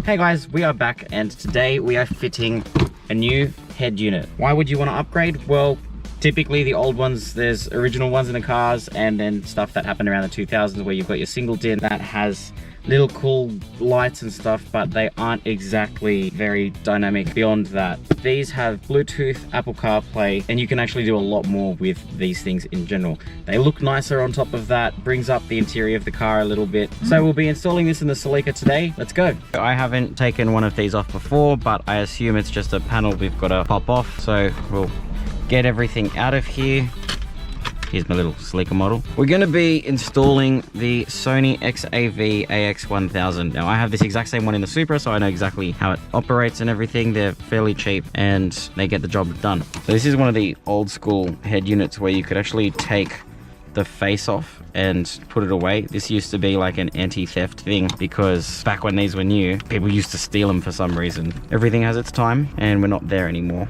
Hey guys, we are back and today we are fitting a new head unit. Why would you want to upgrade? Well, typically the old ones, there's original ones in the cars and then stuff that happened around the 2000s where you've got your single din that has little cool lights and stuff, but they aren't exactly very dynamic beyond that. These have Bluetooth, Apple CarPlay, and you can actually do a lot more with these things in general. They look nicer on top of that, brings up the interior of the car a little bit. So we'll be installing this in the Celica today. Let's go. I haven't taken one of these off before, but I assume it's just a panel we've got to pop off. So we'll get everything out of here. Here's my little Celica model. We're going to be installing the Sony XAV AX1000. Now I have this exact same one in the Supra, so I know exactly how it operates and everything. They're fairly cheap and they get the job done. So this is one of the old school head units where you could actually take the face off and put it away. This used to be like an anti-theft thing because back when these were new, people used to steal them for some reason. Everything has its time and we're not there anymore.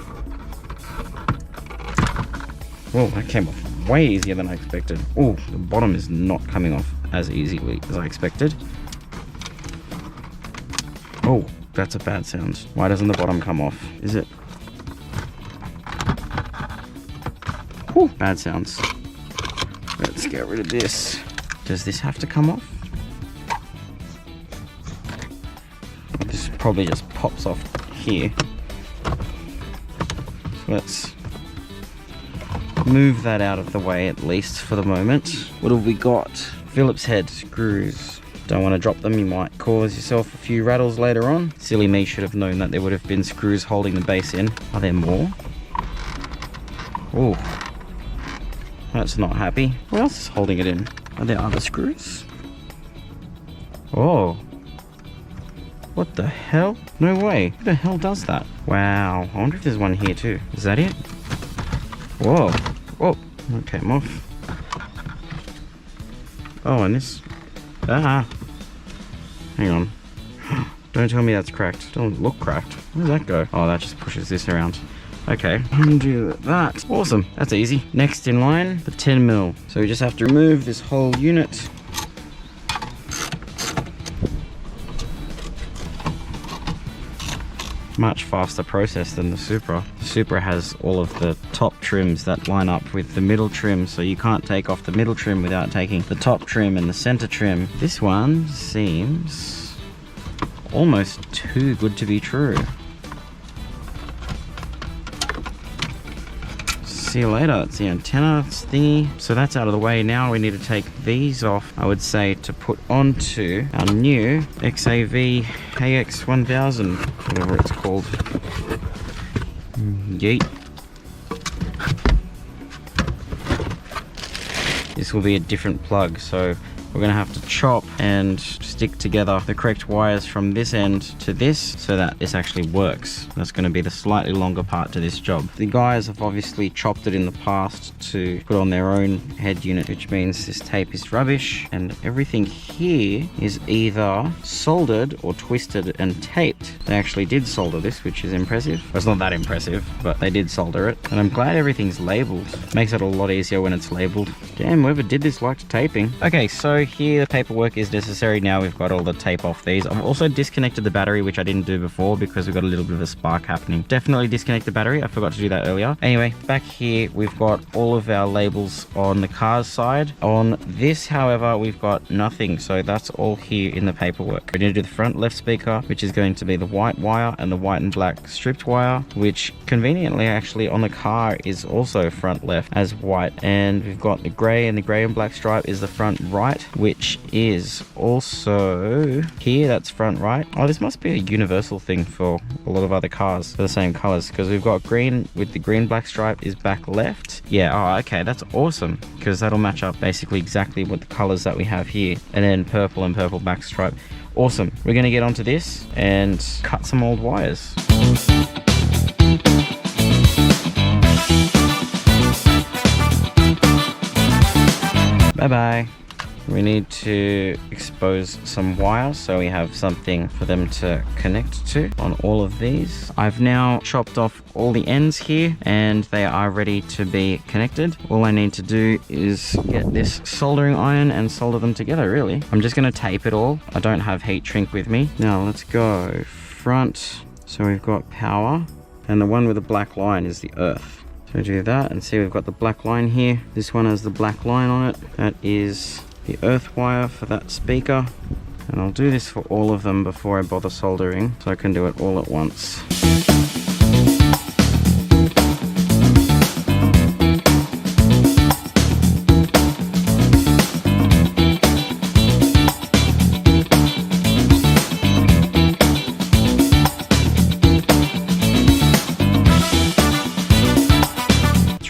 Whoa, that came off way easier than I expected. Oh, the bottom is not coming off as easily as I expected. Oh, that's a bad sound. Why doesn't the bottom come off? Is it? Whew, bad sounds. Let's get rid of this. Does this have to come off? This probably just pops off here. So let's move that out of the way at least for the moment. What have we got? Phillips head screws. Don't want to drop them, you might cause yourself a few rattles later on. Silly me, should have known that there would have been screws holding the base in. Are there more? Oh, that's not happy. What else is holding it in? Are there other screws? Oh, what the hell? No way. Who the hell does that? Wow, I wonder if there's one here too. Is that it? Whoa, whoa, that came off. Oh, and this, hang on. Don't tell me that's cracked. Don't look cracked. Where does that go? Oh, that just pushes this around. Okay, undo that. Awesome, that's easy. Next in line, the 10mm. So we just have to remove this whole unit. Much faster process than the Supra. The Supra has all of the top trims that line up with the middle trim, so you can't take off the middle trim without taking the top trim and the center trim. This one seems almost too good to be true. See you later. It's the antenna thingy. So that's out of the way. Now we need to take these off, I would say, to put onto our new XAV AX1000, whatever it's called. Yeet. This will be a different plug, so we're gonna have to chop and stick together the correct wires from this end to this so that this actually works. That's gonna be the slightly longer part to this job. The guys have obviously chopped it in the past to put on their own head unit, which means this tape is rubbish and everything here is either soldered or twisted and taped. They actually did solder this, which is impressive. Well, it's not that impressive, but they did solder it. And I'm glad everything's labeled. Makes it a lot easier when it's labeled. Damn, whoever did this liked taping. Okay, so here the paperwork is necessary. Now we've got all the tape off these. I've also disconnected the battery, which I didn't do before because we've got a little bit of a spark happening. Definitely disconnect the battery. I forgot to do that earlier. Anyway, back here we've got all of our labels on the car's side. On this, however, we've got nothing, so that's all here in the paperwork. We need to do the front left speaker, which is going to be the white wire and the white and black stripped wire, which conveniently actually on the car is also front left as white. And we've got the grey, and the grey and black stripe is the front right, which is also here. That's front right. Oh, this must be a universal thing for a lot of other cars for the same colors, because we've got green with the green black stripe is back left. Yeah, oh, okay, that's awesome, because that'll match up basically exactly with the colors that we have here. And then purple and purple back stripe. Awesome. We're going to get onto this and cut some old wires. Bye-bye. we need to expose some wires so we have something for them to connect to on all of these. I've now chopped off all the ends here and they are ready to be connected. All I need to do is get this soldering iron and solder them together, really. I'm just going to tape it all. I don't have heat shrink with me. Now let's go front. So we've got power, and the one with the black line is the earth. So do that and see we've got the black line here. This one has the black line on it. That is the earth wire for that speaker. And I'll do this for all of them before I bother soldering, so I can do it all at once.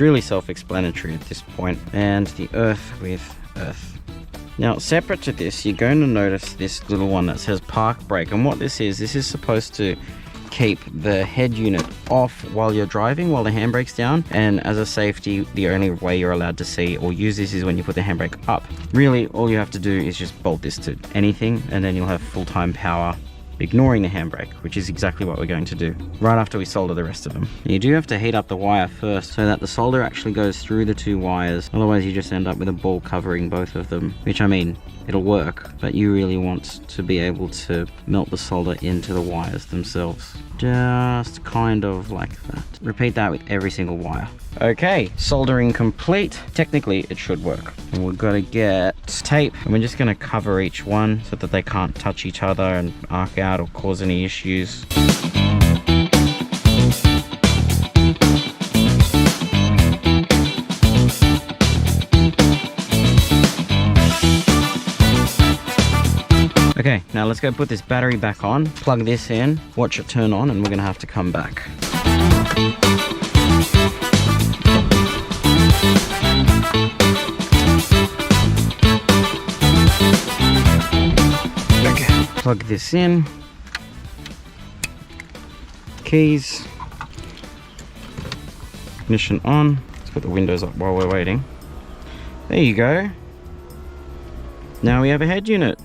Really self-explanatory at this point. And the earth with earth. Now separate to this, you're going to notice this little one that says park brake, and what this is supposed to keep the head unit off while you're driving, while the handbrake's down, and as a safety, the only way you're allowed to see or use this is when you put the handbrake up. Really, all you have to do is just bolt this to anything and then you'll have full-time power, ignoring the handbrake, which is exactly what we're going to do right after we solder the rest of them. You do have to heat up the wire first so that the solder actually goes through the two wires, otherwise you just end up with a ball covering both of them, which, I mean, it'll work, but you really want to be able to melt the solder into the wires themselves, just kind of like that. Repeat that with every single wire. Okay, soldering complete. Technically it should work, and we've got to get tape, and we're just going to cover each one so that they can't touch each other and arc out or cause any issues. Okay, now let's go put this battery back on, plug this in, watch it turn on, and we're going to have to come back. Okay, plug this in, keys, ignition on. Let's put the windows up while we're waiting. There you go. Now we have a head unit.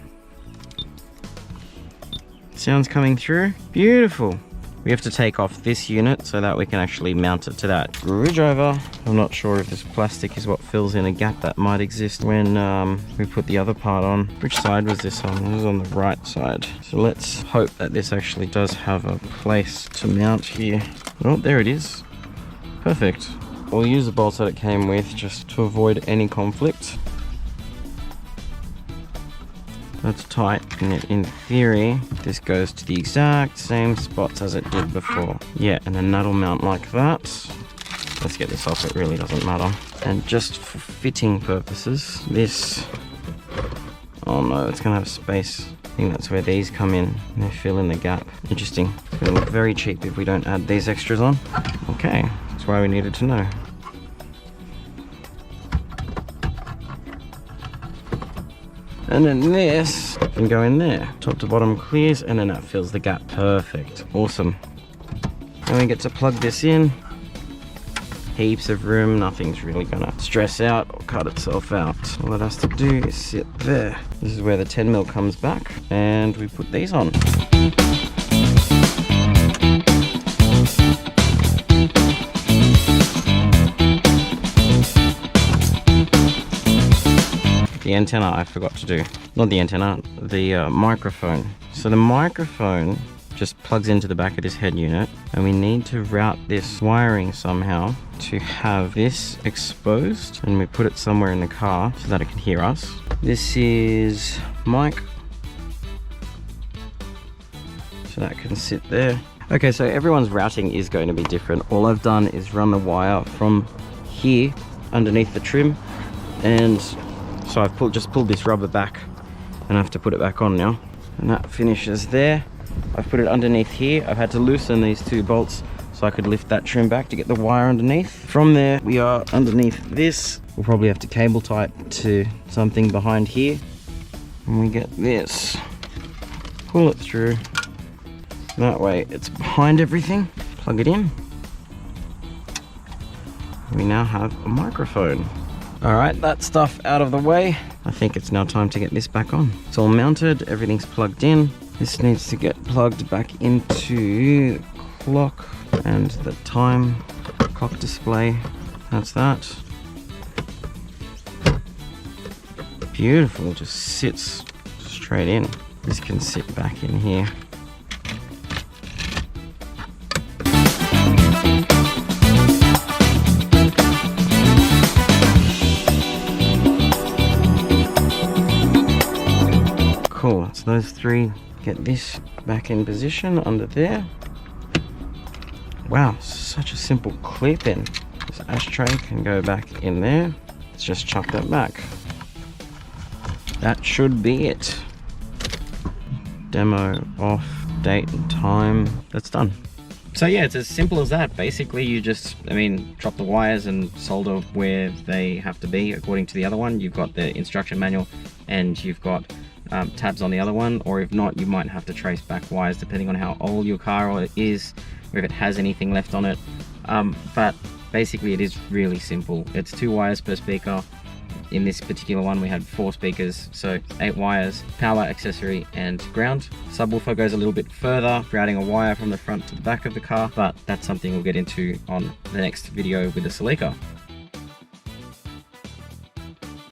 Sounds coming through. Beautiful. We have to take off this unit so that we can actually mount it to that screwdriver. I'm not sure if this plastic is what fills in a gap that might exist when we put the other part on. Which side was this on? It was on the right side. So let's hope that this actually does have a place to mount here. Oh, there it is. Perfect. We'll use the bolts that it came with just to avoid any conflict. That's tight, and in theory this goes to the exact same spots as it did before. Yeah, and then that'll mount like that. Let's get this off, it really doesn't matter. And just for fitting purposes, this, oh no, it's gonna have space. I think that's where these come in, and they fill in the gap. Interesting. It's gonna look very cheap if we don't add these extras on. Okay, that's why we needed to know. And then this can go in there. Top to bottom clears, and then that fills the gap. Perfect. Awesome. Then we get to plug this in. Heaps of room. Nothing's really gonna stress out or cut itself out. All it has to do is sit there. This is where the 10mm comes back, and we put these on. The antenna I forgot to do. Not the antenna, the microphone. So the microphone just plugs into the back of this head unit, and we need to route this wiring somehow to have this exposed, and we put it somewhere in the car so that it can hear us. This is mic, so that can sit there. Okay, so everyone's routing is going to be different. All I've done is run the wire from here underneath the trim, and so I've just pulled this rubber back, and I have to put it back on now. And that finishes there. I've put it underneath here. I've had to loosen these two bolts so I could lift that trim back to get the wire underneath. From there, we are underneath this. We'll probably have to cable tie it to something behind here. And we get this. Pull it through. That way it's behind everything. Plug it in. We now have a microphone. All right, that stuff out of the way. I think it's now time to get this back on. It's all mounted, everything's plugged in. This needs to get plugged back into the clock and the time clock display. That's that. Beautiful, just sits straight in. This can sit back in here. Cool, so those three get this back in position under there. Wow, such a simple clip in. This ashtray can go back in there. Let's just chuck that back. That should be it. Demo off, date and time, that's done. So yeah, it's as simple as that. Basically you just, drop the wires and solder where they have to be according to the other one. You've got the instruction manual and you've got tabs on the other one, or if not, you might have to trace back wires depending on how old your car is or if it has anything left on it. But basically it is really simple. It's 2 wires per speaker. In this particular one we had 4 speakers, so 8 wires, power, accessory and ground. Subwoofer goes a little bit further, routing a wire from the front to the back of the car, but that's something we'll get into on the next video with the Celica.